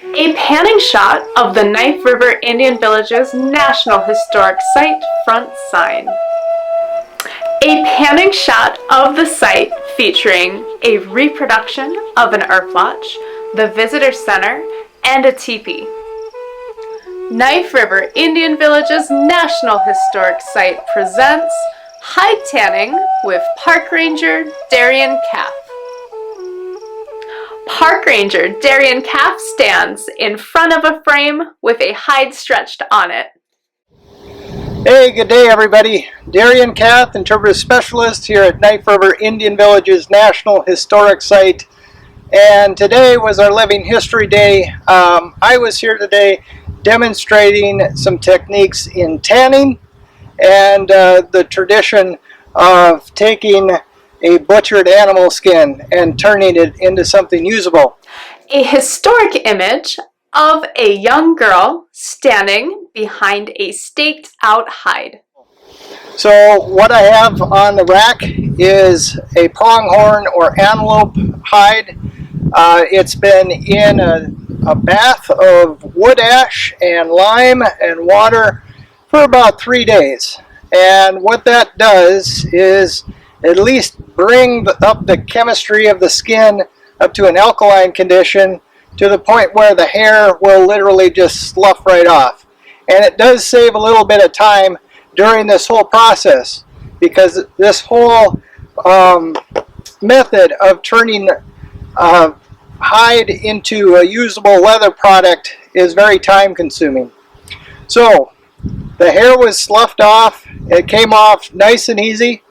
A panning shot of the Knife River Indian Village's National Historic Site front sign. A panning shot of the site featuring a reproduction of an earth lodge, the visitor center, and a teepee. Knife River Indian Village's National Historic Site presents Hide Tanning with Park Ranger Darian Kath. Park Ranger Darian Kath stands in front of a frame with a hide stretched on it. Hey, good day everybody. Darian Kath, Interpretive Specialist here at Knife River Indian Village's National Historic Site. And today was our Living History Day. I was here today demonstrating some techniques in tanning and the tradition of taking a butchered animal skin and turning it into something usable. A historic image of a young girl standing behind a staked out hide. So what I have on the rack is a pronghorn or antelope hide. It's been in a bath of wood ash and lime and water for about 3 days. And what that does is at least bring up the chemistry of the skin up to an alkaline condition to the point where the hair will literally just slough right off. And it does save a little bit of time during this whole process, because this whole method of turning hide into a usable leather product is very time consuming. So the hair was sloughed off, it came off nice and easy,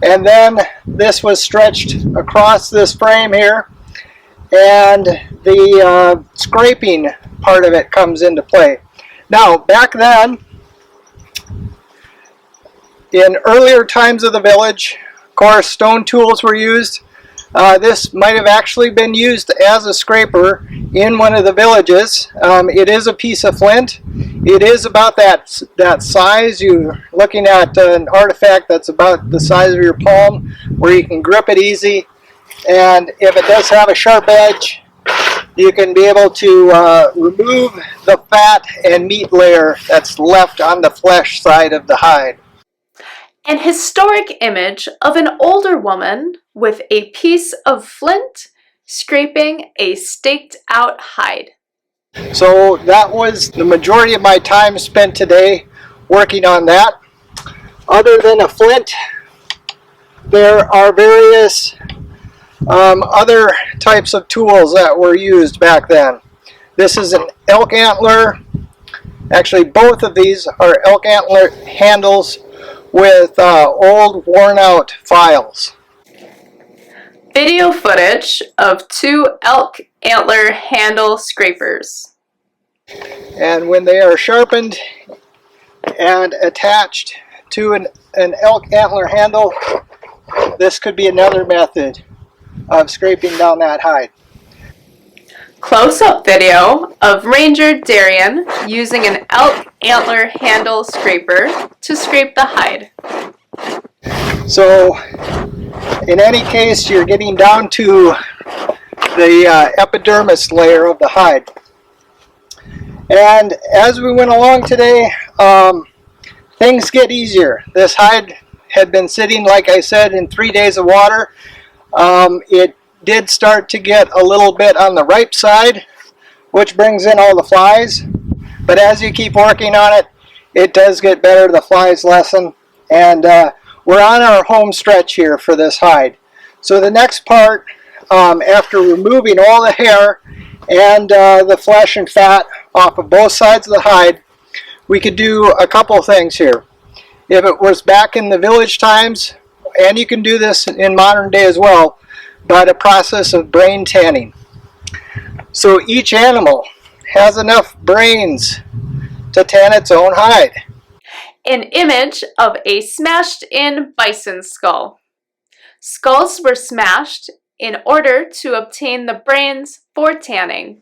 and then this was stretched across this frame here, and the scraping part of it comes into play. Now, back then, in earlier times of the village, of course, stone tools were used. This might have actually been used as a scraper in one of the villages. It is a piece of flint. It is about that size. You're looking at an artifact that's about the size of your palm, where you can grip it easy. And if it does have a sharp edge, you can be able to remove the fat and meat layer that's left on the flesh side of the hide. An historic image of an older woman with a piece of flint scraping a staked out hide. So that was the majority of my time spent today working on that. Other than a flint, there are various other types of tools that were used back then. This is an elk antler. Actually, both of these are elk antler handles with old worn out files. Video footage of 2 elk antler handle scrapers. And when they are sharpened and attached to an elk antler handle, this could be another method of scraping down that hide. Close-up video of Ranger Darian using an elk antler handle scraper to scrape the hide. So in any case, you're getting down to the epidermis layer of the hide. And as we went along today, things get easier. This hide had been sitting, like I said, in 3 days of water. It did start to get a little bit on the ripe side, which brings in all the flies. But as you keep working on it, it does get better. The flies lessen, and we're on our home stretch here for this hide. So the next part, after removing all the hair and the flesh and fat off of both sides of the hide, we could do a couple things here. If it was back in the village times, and you can do this in modern day as well, but a process of brain tanning. So each animal has enough brains to tan its own hide. An image of a smashed-in bison skull. Skulls were smashed in order to obtain the brains for tanning.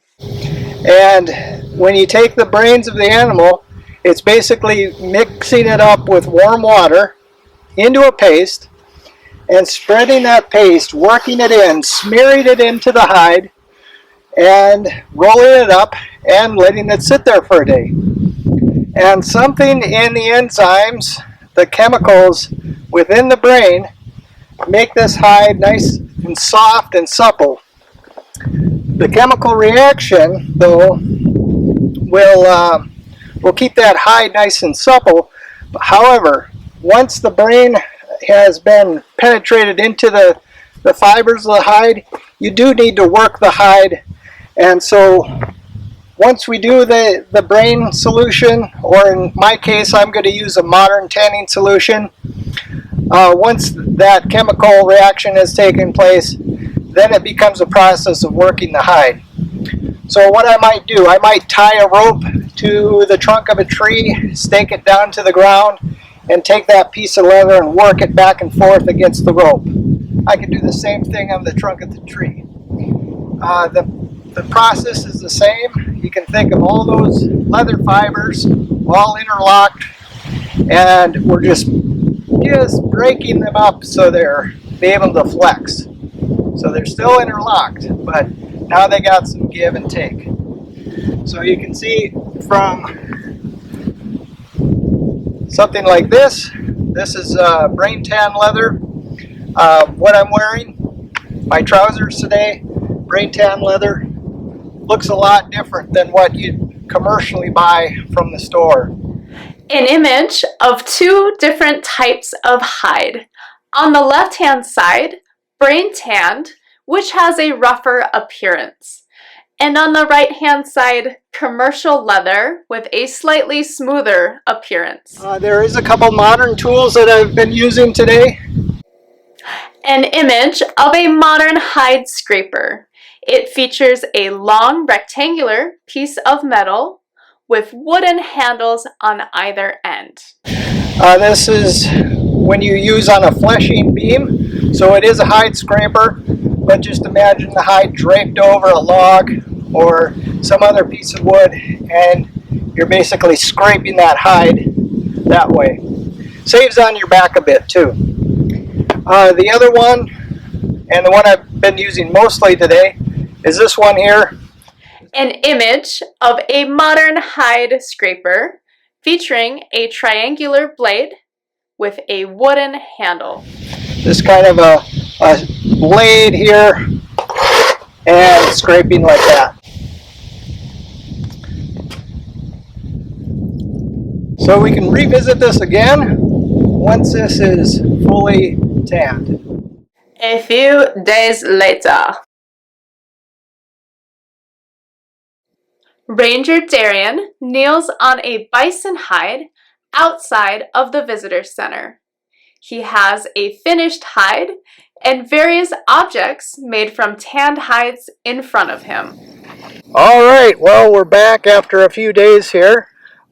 And when you take the brains of the animal, it's basically mixing it up with warm water into a paste, and spreading that paste, working it in, smearing it into the hide, and rolling it up and letting it sit there for a day. And something in the enzymes, the chemicals within the brain, make this hide nice and soft and supple. The chemical reaction, though, will keep that hide nice and supple. However, once the brain has been penetrated into the fibers of the hide, you do need to work the hide. And so once we do the brain solution, or in my case, I'm going to use a modern tanning solution. Once that chemical reaction has taken place, then it becomes a process of working the hide. So what I might do, I might tie a rope to the trunk of a tree, stake it down to the ground, and take that piece of leather and work it back and forth against the rope. I can do the same thing on the trunk of the tree. The process is the same. You can think of all those leather fibers all interlocked, and we're just breaking them up so they're able to flex. So they're still interlocked, but now they got some give and take. So you can see from something like this. This is brain tan leather. What I'm wearing, my trousers today, brain tan leather, looks a lot different than what you commercially buy from the store. An image of two different types of hide. On the left-hand side, brain tanned, which has a rougher appearance. And on the right-hand side, commercial leather with a slightly smoother appearance. There is a couple modern tools that I've been using today. An image of a modern hide scraper. It features a long rectangular piece of metal with wooden handles on either end. This is when you use on a fleshing beam. So it is a hide scraper, but just imagine the hide draped over a log or some other piece of wood, and you're basically scraping that hide that way. Saves on your back a bit too. The other one, and the one I've been using mostly today, is this one here. An image of a modern hide scraper featuring a triangular blade with a wooden handle. This kind of a blade here, and scraping like that. So we can revisit this again once this is fully tanned. A few days later. Ranger Darian kneels on a bison hide outside of the visitor center. He has a finished hide and various objects made from tanned hides in front of him. All right, well, we're back after a few days here.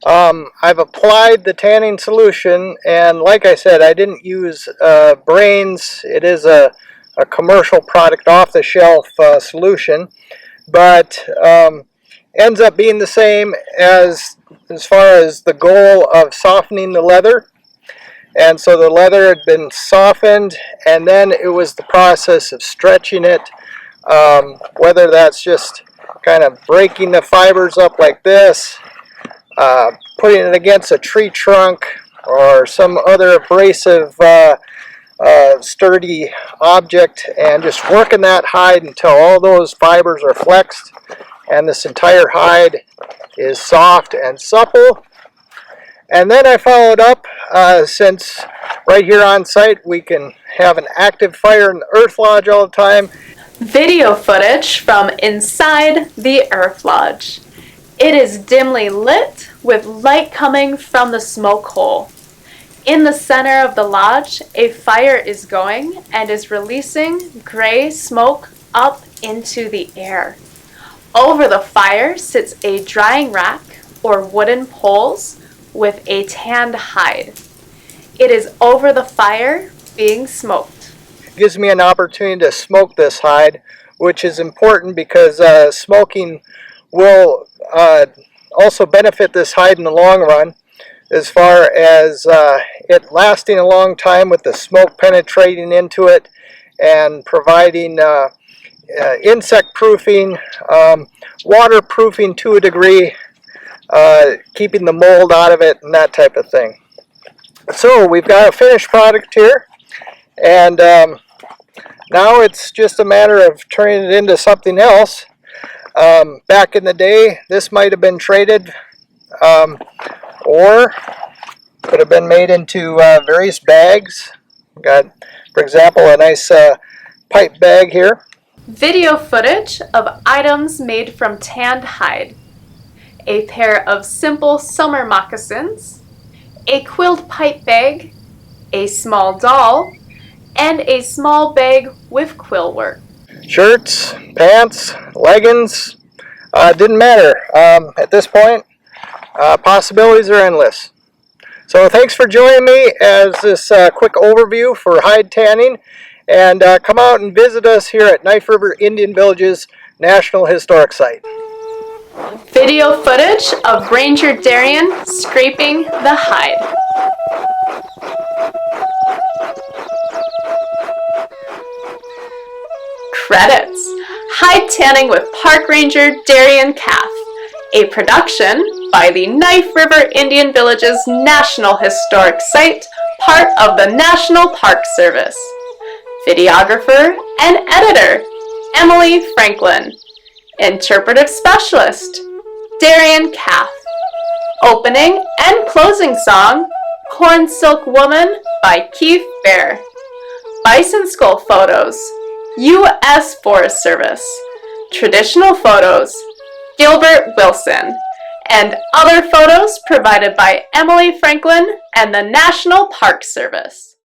I've applied the tanning solution, and like I said, I didn't use brains. It is a commercial product, off-the-shelf solution, but ends up being the same as far as the goal of softening the leather. And so the leather had been softened, and then it was the process of stretching it, whether that's just kind of breaking the fibers up like this, putting it against a tree trunk or some other abrasive sturdy object, and just working that hide until all those fibers are flexed and this entire hide is soft and supple. And then I followed up, since right here on site we can have an active fire in the earth lodge all the time. Video footage from inside the earth lodge. It is dimly lit with light coming from the smoke hole. In the center of the lodge, a fire is going and is releasing gray smoke up into the air. Over the fire sits a drying rack or wooden poles with a tanned hide. It is over the fire being smoked. It gives me an opportunity to smoke this hide, which is important because smoking will also benefit this hide in the long run, as far as it lasting a long time with the smoke penetrating into it and providing insect proofing, waterproofing to a degree, keeping the mold out of it and that type of thing. So we've got a finished product here, and now it's just a matter of turning it into something else. Back in the day, this might have been traded or could have been made into various bags. Got, for example, a nice pipe bag here. Video footage of items made from tanned hide. A pair of simple summer moccasins, a quilled pipe bag, a small doll, and a small bag with quill work. Shirts, pants, leggings, didn't matter. At this point, possibilities are endless. So thanks for joining me as this quick overview for hide tanning, and come out and visit us here at Knife River Indian Village's National Historic Site. Video footage of Ranger Darian scraping the hide. Credits: Hide Tanning with Park Ranger Darian Kath, a production by the Knife River Indian Village's National Historic Site, part of the National Park Service. Videographer and editor, Emily Franklin. Interpretive specialist, Darian Kath. Opening and closing song, Corn Silk Woman by Keith Bear. Bison skull photos, U.S. Forest Service. Traditional photos, Gilbert Wilson. And other photos provided by Emily Franklin and the National Park Service.